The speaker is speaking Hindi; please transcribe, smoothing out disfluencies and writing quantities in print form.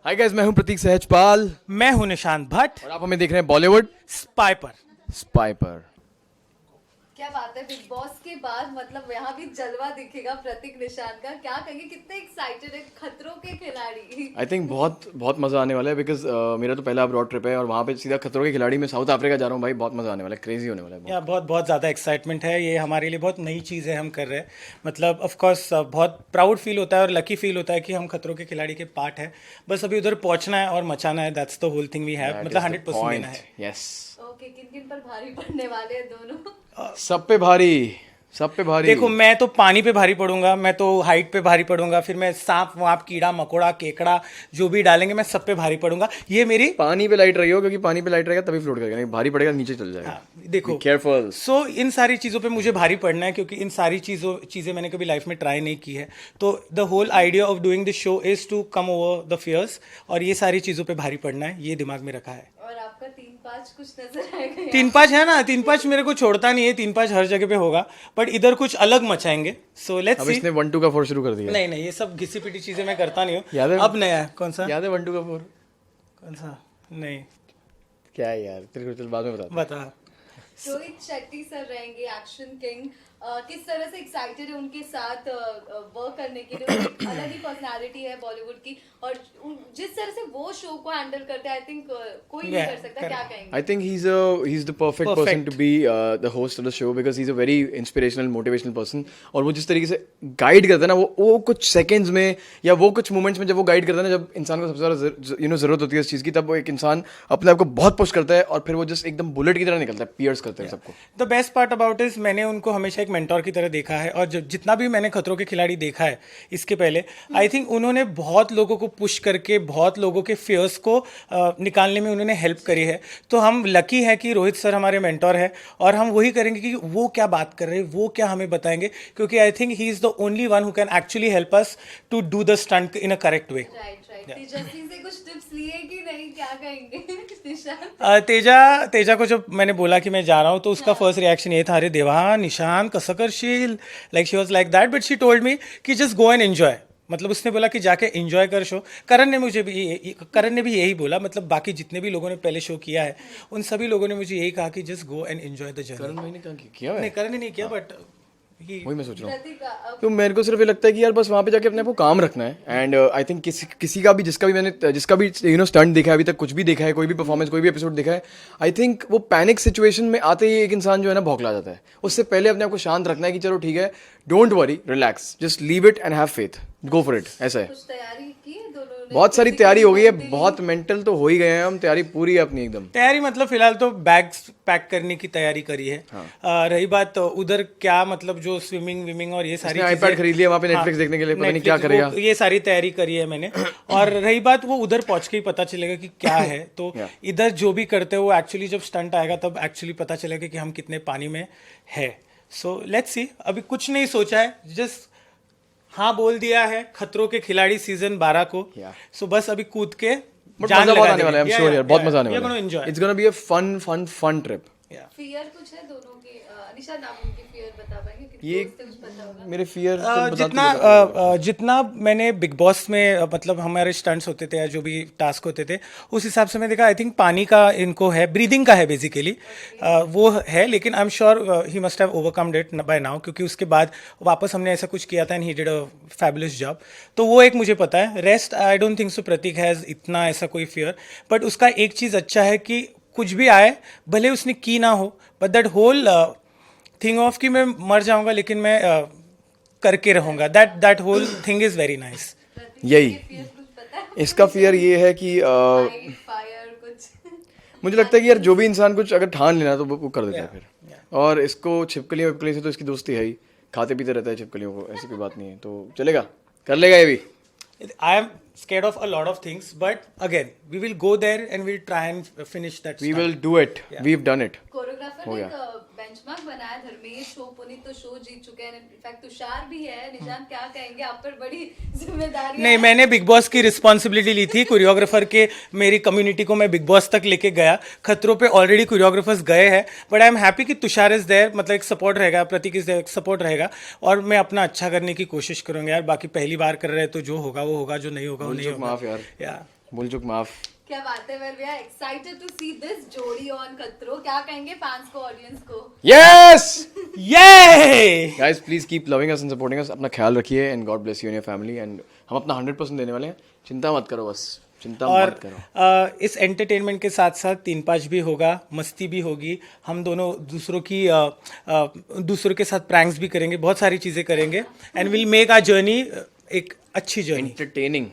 हाय गाइस, मैं हूं प्रतीक सहजपाल मैं हूं निशांत भट्ट और आप हमें देख रहे हैं बॉलीवुड स्पाई पर। स्पाई पर। क्या बात है, बिग बॉस के बाद मतलब यहाँ भी जलवा दिखेगा प्रतीक निशांत का। क्या कहेंगे, कितने एक्साइटेड है खतरों के खिलाड़ी। आई थिंक बहुत बहुत मजा आने वाला है बिकॉज मेरा तो पहला अब्रॉड ट्रिप है और वहाँ पे सीधा खतरों के खिलाड़ी में साउथ अफ्रीका जा रहा हूँ। भाई बहुत मजा आने वाला है, क्रेजी होने वाला है बहुत। या बहुत बहुत ज़्यादा एक्साइटमेंट है। ये हमारे लिए बहुत नई चीज़ है, हम कर रहे हैं। मतलब ऑफ कोर्स बहुत प्राउड फील होता है और लकी फील होता है कि हम खतरों के खिलाड़ी के पार्ट है। बस अभी उधर पहुंचना है और मचाना है। That's the whole thing we have. मतलब 100% देना है। यस, ओके, किन किन पर भारी पड़ने वाले हैं दोनों? सब पे भारी, सब पे भारी। देखो, मैं तो पानी पे भारी पड़ूंगा, मैं तो हाइट पे भारी पड़ूंगा, फिर मैं सांप वाप कीड़ा मकोड़ा केकड़ा जो भी डालेंगे मैं सब पे भारी पड़ूंगा। ये मेरी पानी पे लाइट रही हो, क्योंकि पानी पे लाइट रहेगा तभी फ्लोट करेगा, नहीं भारी पड़ेगा नीचे चल जाएगा। देखो केयरफुल। सो इन सारी चीज़ों पे मुझे भारी पड़ना है क्योंकि इन सारी चीज़ें मैंने कभी लाइफ में ट्राई नहीं की है। तो the whole idea of doing this show is to come over the fears, और ये सारी चीज़ों पे भारी पड़ना है, ये दिमाग में रखा है। और आपका 3-5 कुछ नजर आएगा। 3-5 है ना, 3-5 मेरे को छोड़ता नहीं है। 3-5 हर जगह पे होगा, बट इधर कुछ अलग मचाएंगे। सो लेट्स अब सी। इसने 1-2 का 4 शुरू कर दिया। नहीं नहीं, ये सब घिसी पिटी चीज़ें मैं करता नहीं याद है? हूँ। अब नया है। कौन सा? याद है 1-2 का 4? कौन सा? नहीं, क्या है यार, तेरे को चल बाद में बता। बता। रोहित शेट्टी सर रहेंगे एक्शन किंग। किस तरह से एक्साइटेड है उनके साथ वर्क करने के लिए? उनकी अलग ही पर्सनालिटी है बॉलीवुड की, और जिस तरह से वो शो को हैंडल करते हैं, आई थिंक कोई नहीं Yeah, कर सकता। क्या कहेंगे? I think he's the perfect person to be the host of the show because he's a very inspirational, motivational person. और वो जिस तरीके से गाइड करता है ना, वो कुछ सेकंड्स में या वो कुछ मोमेंट्स में जब वो गाइड करता है ना, जब इंसान को सबसे ज़्यादा ज़रूरत होती है इस चीज़ की, तब वो एक इंसान अपने आप को बहुत पुश करता है और फिर वो जस्ट एकदम बुलेट की तरह निकलता है, पियर्स करते हैं सबको। The best part about is, मैंने उनको हमेशा एक मेंटोर की तरह देखा है, और जितना भी मैंने खतरों के खिलाड़ी देखा है इसके पहले, आई थिंक उन्होंने बहुत लोगों को पुश करके बहुत लोगों के फियर्स को निकालने में उन्होंने हेल्प करी है। तो हम लकी है कि रोहित सर हमारे मेंटोर है, और हम वही करेंगे कि वो क्या बात कर रहे हैं, वो क्या हमें बताएंगे, क्योंकि I think he is the only one who can actually help us to do the stunt in a correct way. Right right. Tejasvi से कुछ टिप्स लिए कि नहीं, क्या कहेंगे निशांत? तेजा को जब मैंने बोला कि मैं जा रहा हूँ, तो उसका फर्स्ट रिएक्शन ये था, अरे देवा निशान कसं करशील, like she was like that, but she told me कि जस्ट गो एंड एंजॉय। मतलब उसने बोला कि जाके एंजॉय कर शो। करण ने भी यही बोला। मतलब बाकी जितने भी लोगों ने पहले शो किया है, उन सभी लोगों ने मुझे यही कहा कि just go and enjoy the journey. Karan भाई ने क्या किया है? नहीं, करण ने नहीं किया, बट वही मैं सोच रहा हूँ। प्रतीक, अब तो मेरे को सिर्फ ये लगता है कि यार बस वहाँ पे जाके अपने आप को काम रखना है। एंड आई थिंक किसी का भी जिसका भी स्टंट देखा है अभी तक, कुछ भी देखा है, कोई भी परफॉर्मेंस, कोई भी एपिसोड देखा है, आई थिंक वो पैनिक सिचुएशन में आते ही एक इंसान जो है ना भौंकला जाता है। उससे पहले अपने आप को शांत रखना है कि चलो ठीक है, don't worry, relax, just leave it and have faith, go for it. ऐसा है। कुछ तैयारी की है दोनों ने? बहुत सारी तैयारी हो गई है, बहुत मेंटल तो हो ही गए हैं हम, तैयारी पूरी है अपनी एकदम। तैयारी मतलब फिलहाल तो बैग्स पैक करने की तैयारी करी है। रही बात उधर क्या, मतलब जो स्विमिंग विमिंग और ये सारी इसने iPad खरीद लिया वहाँ पे Netflix देखने के लिए, पता नहीं क्या Netflix, करेगा। ये सारी तैयारी करी है मैंने। और रही बात, वो उधर पहुंच के ही पता चलेगा कि क्या है। तो इधर जो भी करते हो, वो एक्चुअली जब स्टंट आएगा तब एक्चुअली पता चलेगा कि हम कितने पानी में है। So let's see. अभी कुछ नहीं सोचा है, जस्ट हाँ बोल दिया है खतरों के खिलाड़ी सीजन 12 को। सो बस अभी कूद के बट जान मजा बहुत लगा आने वाला है, देंगे। I'm sure यार, बहुत मजा आने We are वाला gonna enjoy. है। It's gonna be a fun trip। Fear कुछ है दोनों के? निशांत, आप उनकी फियर बता पाएंगे? क्योंकि ये दोस्त है, कुछ पता होगा। मेरे फियर जितना मैंने बिग बॉस में मतलब हमारे स्टंट्स होते थे या जो भी टास्क होते थे, उस हिसाब से मैं देखा, आई थिंक पानी का इनको है, ब्रीदिंग का है बेसिकली। वो है, लेकिन I am sure he must have overcomed it by now, क्योंकि उसके बाद वापस हमने ऐसा कुछ किया था and he did a fabulous job. तो वो एक मुझे पता है। Rest I don't think so Prateek has इतना ऐसा कोई फियर। बट उसका एक चीज़ अच्छा है कि कुछ भी आए, भले उसने की ना हो, but that whole thing of कि मैं मर जाऊंगा लेकिन मैं करके रहूंगा, that whole thing is very nice. Prateek, यही। ये fear कुछ पता है? इसका फियर ये है कि फायर कुछ? मुझे लगता है कि यार जो भी इंसान कुछ अगर ठान लेना तो वो कर देता है फिर। और इसको छिपकलियों विपकलियों से तो इसकी दोस्ती है ही, खाते पीते रहता है छिपकलियों को, ऐसी कोई बात नहीं है। तो चलेगा, कर लेगा ये भी। I am scared of a lot of things, but again, we will go there and we'll try and finish that. We stunt. will do it, we've done it। Choreographer हो ने गया। एक बेंचमार्क बनाया। धर्मेश शो, पुनीत तो शो जीत चुके हैं, इनफैक्ट तुषार भी है। निशांत, क्या कहेंगे? आप पर बड़ी जिम्मेदारी नहीं, मैंने बिग बॉस की रिस्पॉन्सिबिलिटी ली थी कोरियोग्राफर के। मेरी कम्युनिटी को मैं बिग बॉस तक लेके गया। खतरों पे ऑलरेडी कोरियोग्राफर्स गए हैं, बट आई एम हैप्पी कि तुषार इज देयर, मतलब एक सपोर्ट रहेगा, प्रतीक इज देयर, सपोर्ट रहेगा, और मैं अपना अच्छा करने की कोशिश करूंगा यार। बाकी पहली बार कर रहे हैं तो जो होगा वो होगा, जो नहीं होगा वो नहीं होगा। माफ यार, या भूल चुक माफ. क्या बात है, well we are excited to see this जोड़ी ऑन खतरों. क्या कहेंगे फैंस को, ऑडियंस को? Yes! ये Guys, please keep loving us and supporting us. अपना ख्याल रखिए and God bless you and your family. And हम अपना 100% देने वाले हैं. चिंता मत करो बस. चिंता और मत करो. इस एंटरटेनमेंट के साथ साथ 3-5 भी होगा, मस्ती भी होगी, हम दोनों दूसरों के साथ प्रैंक्स भी करेंगे, बहुत सारी चीज़ें करेंगे and will make our journey एक अच्छी जर्नी. Entertaining.